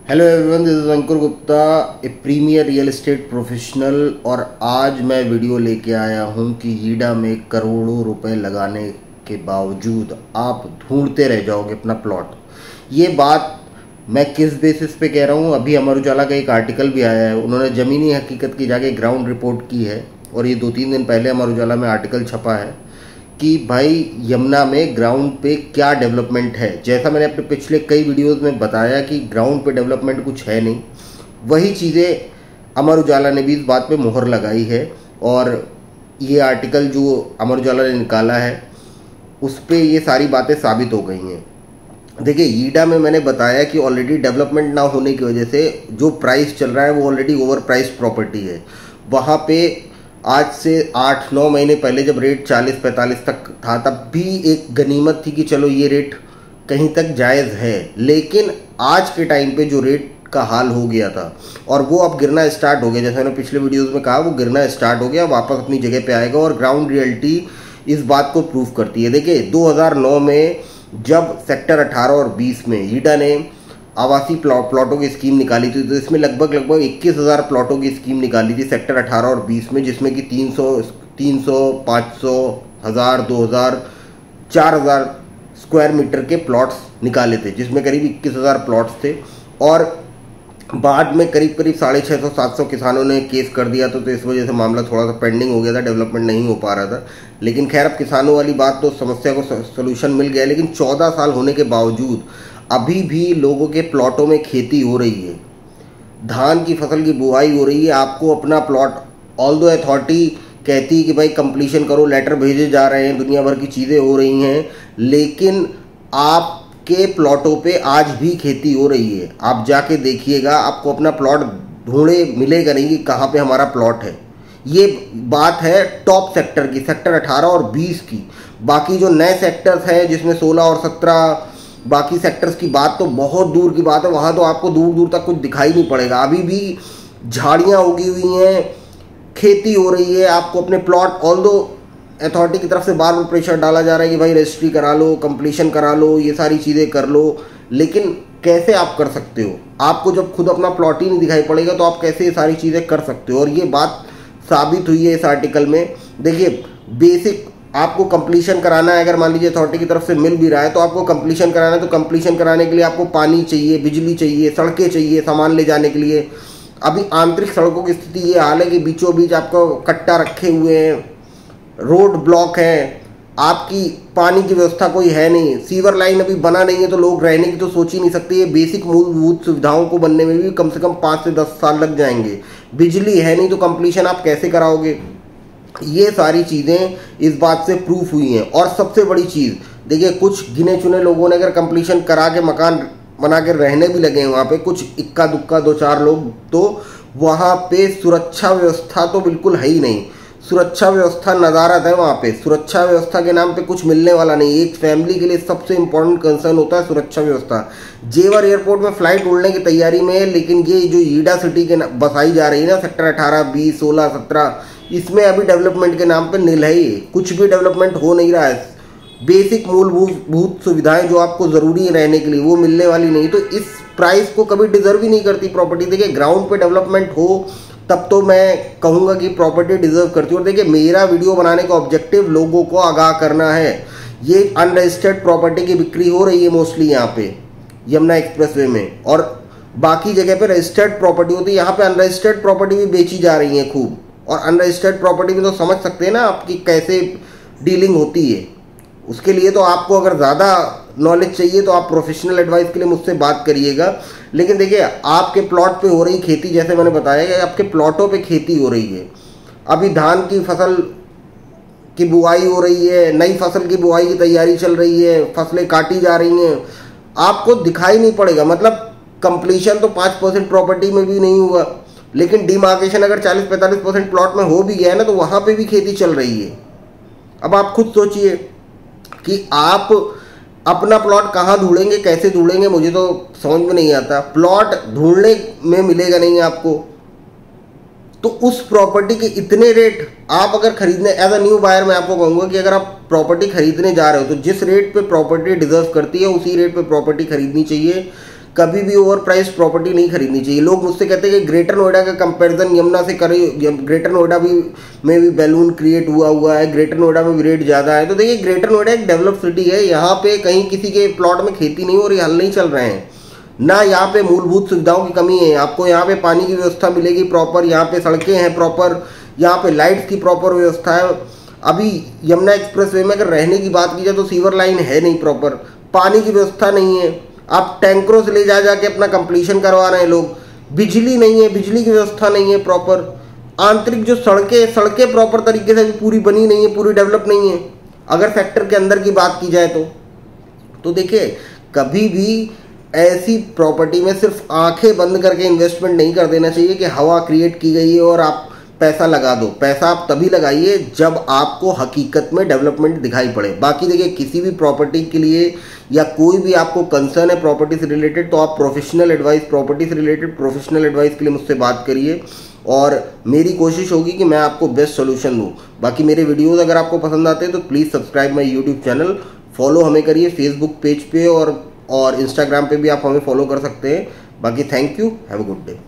Hello everyone, this is Ankur Gupta, a premier real estate professional. और आज मैं वीडियो लेके आया हूं कि हीडा में करोड़ों रुपए लगाने के बावजूद आप ढूंढते रह जाओगे अपना प्लॉट। ये बात मैं किस बेसिस पे कह रहा हूं? अभी अमर उजाला का एक आर्टिकल भी आया है, उन्होंने ज़मीनी हकीकत की जाके ग्राउंड रिपोर्ट की है। और ये 2-3 दिन पहले अमर उजाला में आर्टिकल छपा है कि भाई यमुना में ग्राउंड पे क्या डेवलपमेंट है। जैसा मैंने अपने पिछले कई वीडियोस में बताया कि ग्राउंड पे डेवलपमेंट कुछ है नहीं, वही चीज़ें अमर उजाला ने भी इस बात पे मोहर लगाई है। और ये आर्टिकल जो अमर उजाला ने निकाला है उस पर ये सारी बातें साबित हो गई हैं। देखिए, ईडा में मैंने बताया कि ऑलरेडी डेवलपमेंट ना होने की वजह से जो प्राइस चल रहा है वो ऑलरेडी ओवर प्राइस प्रॉपर्टी है। वहाँ पे आज से 8-9 महीने पहले जब रेट 40-45 तक था तब भी एक गनीमत थी कि चलो ये रेट कहीं तक जायज़ है। लेकिन आज के टाइम पे जो रेट का हाल हो गया था और वो अब गिरना स्टार्ट हो गया, जैसे मैंने पिछले वीडियोस में कहा, वो गिरना स्टार्ट हो गया, वापस अपनी जगह पे आएगा। और ग्राउंड रियलिटी इस बात को प्रूव करती है। देखिए, 2009 में जब सेक्टर 18 और 20 में ईडा ने आवासीय प्लॉटों की स्कीम निकाली थी, तो इसमें लगभग 21,000 प्लॉटों की स्कीम निकाली थी सेक्टर 18 और 20 में, जिसमें कि 300, 500, 1000, 2000, 4000 स्क्वायर मीटर के प्लॉट्स निकाले थे, जिसमें करीब 21,000 प्लॉट्स थे। और बाद में करीब 650-700 किसानों ने केस कर दिया तो इस वजह से मामला थोड़ा सा पेंडिंग हो गया था, डेवलपमेंट नहीं हो पा रहा था। लेकिन खैर, अब किसानों वाली बात तो समस्या को सोल्यूशन मिल गया। लेकिन 14 साल होने के बावजूद अभी भी लोगों के प्लॉटों में खेती हो रही है, धान की फसल की बुआई हो रही है। आपको अपना प्लॉट, ऑल्दो अथॉरिटी कहती है कि भाई कंप्लीशन करो, लेटर भेजे जा रहे हैं, दुनिया भर की चीज़ें हो रही हैं, लेकिन आपके प्लॉटों पे आज भी खेती हो रही है। आप जाके देखिएगा, आपको अपना प्लॉट ढूंढे मिलेगा नहीं कि कहाँ पे हमारा प्लॉट है। ये बात है टॉप सेक्टर की, सेक्टर 18 और 20 की। बाकी जो नए सेक्टर्स हैं जिसमें 16 और 17 बाकी सेक्टर्स की बात तो बहुत दूर की बात है। वहाँ तो आपको दूर दूर तक कुछ दिखाई नहीं पड़ेगा, अभी भी झाड़ियाँ उगी हुई हैं, खेती हो रही है। आपको अपने प्लॉट, ऑल्दो अथॉरिटी की तरफ से बार बार प्रेशर डाला जा रहा है कि भाई रजिस्ट्री करा लो, कंप्लीशन करा लो, ये सारी चीज़ें कर लो, लेकिन कैसे आप कर सकते हो? आपको जब खुद अपना प्लॉट ही नहीं दिखाई पड़ेगा तो आप कैसे ये सारी चीज़ें कर सकते हो? और ये बात साबित हुई है इस आर्टिकल में। देखिए, बेसिक आपको कंप्लीशन कराना है, अगर मान लीजिए अथॉरिटी की तरफ से मिल भी रहा है तो आपको कंप्लीशन कराना है, तो कंप्लीशन कराने के लिए आपको पानी चाहिए, बिजली चाहिए, सड़कें चाहिए सामान ले जाने के लिए। अभी आंतरिक सड़कों की स्थिति ये हाल है कि बीचों बीच आपको कट्टा रखे हुए हैं, रोड ब्लॉक है, आपकी पानी की व्यवस्था कोई है नहीं, सीवर लाइन अभी बना नहीं है, तो लोग रहने की तो सोच ही नहीं सकते। ये बेसिक मूलभूत सुविधाओं को बनने में भी कम से कम 5 से 10 साल लग जाएंगे। बिजली है नहीं तो कंप्लीशन आप कैसे कराओगे? ये सारी चीज़ें इस बात से प्रूफ हुई हैं। और सबसे बड़ी चीज़ देखिए, कुछ गिने चुने लोगों ने अगर कंप्लीशन करा के मकान बना के रहने भी लगे हैं वहाँ पे, कुछ इक्का दुक्का 2-4 लोग, तो वहाँ पे सुरक्षा व्यवस्था तो बिल्कुल है ही नहीं। सुरक्षा व्यवस्था नदारत है वहाँ पे। सुरक्षा व्यवस्था के नाम पे कुछ मिलने वाला नहीं। एक फैमिली के लिए सबसे इंपॉर्टेंट कंसर्न होता है सुरक्षा व्यवस्था। जेवर एयरपोर्ट में फ्लाइट उड़ने की तैयारी में है, लेकिन ये जो ईडा सिटी के बसाई जा रही है ना, सेक्टर 18, 20, 16, 17, इसमें अभी डेवलपमेंट के नाम पे नील है ही, कुछ भी डेवलपमेंट हो नहीं रहा है। बेसिक मूलभूत सुविधाएं जो आपको ज़रूरी है रहने के लिए वो मिलने वाली नहीं, तो इस प्राइस को कभी डिजर्व ही नहीं करती प्रॉपर्टी। देखिए, ग्राउंड पे डेवलपमेंट हो तब तो मैं कहूँगा कि प्रॉपर्टी डिजर्व करती है। और देखिए, मेरा वीडियो बनाने का ऑब्जेक्टिव लोगों को आगाह करना है। ये अनरजिस्टर्ड प्रॉपर्टी की बिक्री हो रही है मोस्टली यहाँ पे यमुना एक्सप्रेसवे में, और बाकी जगह पे रजिस्टर्ड प्रॉपर्टी होती है, यहाँ पे अनरजिस्टर्ड प्रॉपर्टी भी बेची जा रही है खूब। और अनरजिस्टर्ड प्रॉपर्टी में तो समझ सकते हैं ना आपकी कैसे डीलिंग होती है। उसके लिए तो आपको अगर ज़्यादा नॉलेज चाहिए तो आप प्रोफेशनल एडवाइस के लिए मुझसे बात करिएगा। लेकिन देखिए, आपके प्लॉट पे हो रही खेती, जैसे मैंने बताया कि आपके प्लॉटों पे खेती हो रही है। अभी धान की फसल की बुआई हो रही है, नई फसल की बुआई की तैयारी चल रही है, फसलें काटी जा रही हैं, आपको दिखाई नहीं पड़ेगा। मतलब कंप्लीशन तो 5% प्रॉपर्टी में भी नहीं हुआ, लेकिन डिमार्केशन अगर 40-45% प्लॉट में हो भी गया है ना, तो वहाँ पे भी खेती चल रही है। अब आप खुद सोचिए कि आप अपना प्लॉट कहाँ ढूंढेंगे, कैसे ढूंढेंगे, मुझे तो समझ में नहीं आता। प्लॉट ढूंढने में मिलेगा नहीं आपको, तो उस प्रॉपर्टी के इतने रेट आप अगर खरीदने, एज अ न्यू बायर मैं आपको कहूँगा कि अगर आप प्रॉपर्टी खरीदने जा रहे हो तो जिस रेट पे प्रॉपर्टी डिजर्व करती है उसी रेट पे प्रॉपर्टी खरीदनी चाहिए। कभी भी ओवर प्राइस प्रॉपर्टी नहीं खरीदनी चाहिए। लोग मुझसे कहते हैं कि ग्रेटर नोएडा का कंपैरिजन यमुना से करें, ग्रेटर नोएडा में भी बैलून क्रिएट हुआ है, ग्रेटर नोएडा में भी रेट ज़्यादा है। तो देखिए, ग्रेटर नोएडा एक डेवलप सिटी है, यहाँ पे कहीं किसी के प्लॉट में खेती नहीं हो रही, हल नहीं चल रहे हैं, ना यहाँ पे मूलभूत सुविधाओं की कमी है। आपको यहाँ पे पानी की व्यवस्था मिलेगी प्रॉपर, यहाँ पे सड़कें हैं प्रॉपर, यहाँ पे लाइट्स की प्रॉपर व्यवस्था है। अभी यमुना एक्सप्रेसवे में अगर रहने की बात की जाए तो सीवर लाइन है नहीं प्रॉपर, पानी की व्यवस्था नहीं है, आप टैंकरों से ले जा जाके अपना कंप्लीशन करवा रहे हैं लोग, बिजली नहीं है, बिजली की व्यवस्था नहीं है प्रॉपर, आंतरिक जो सड़कें प्रॉपर तरीके से पूरी बनी नहीं है, पूरी डेवलप नहीं है अगर सेक्टर के अंदर की बात की जाए तो देखिए, कभी भी ऐसी प्रॉपर्टी में सिर्फ आंखें बंद करके इन्वेस्टमेंट नहीं कर देना चाहिए कि हवा क्रिएट की गई है और आप पैसा लगा दो। पैसा आप तभी लगाइए जब आपको हकीकत में डेवलपमेंट दिखाई पड़े। बाकी देखिए, किसी भी प्रॉपर्टी के लिए या कोई भी आपको कंसर्न है प्रॉपर्टी से रिलेटेड, तो आप प्रॉपर्टी से रिलेटेड प्रोफेशनल एडवाइस के लिए मुझसे बात करिए और मेरी कोशिश होगी कि मैं आपको बेस्ट सोल्यूशन दूँ। बाकी मेरे वीडियोज़ अगर आपको पसंद आते हैं तो please subscribe my YouTube channel, follow हमें करिए फेसबुक पेज पे और इंस्टाग्राम पे भी आप हमें फॉलो कर सकते हैं। बाकी thank you, have a good day.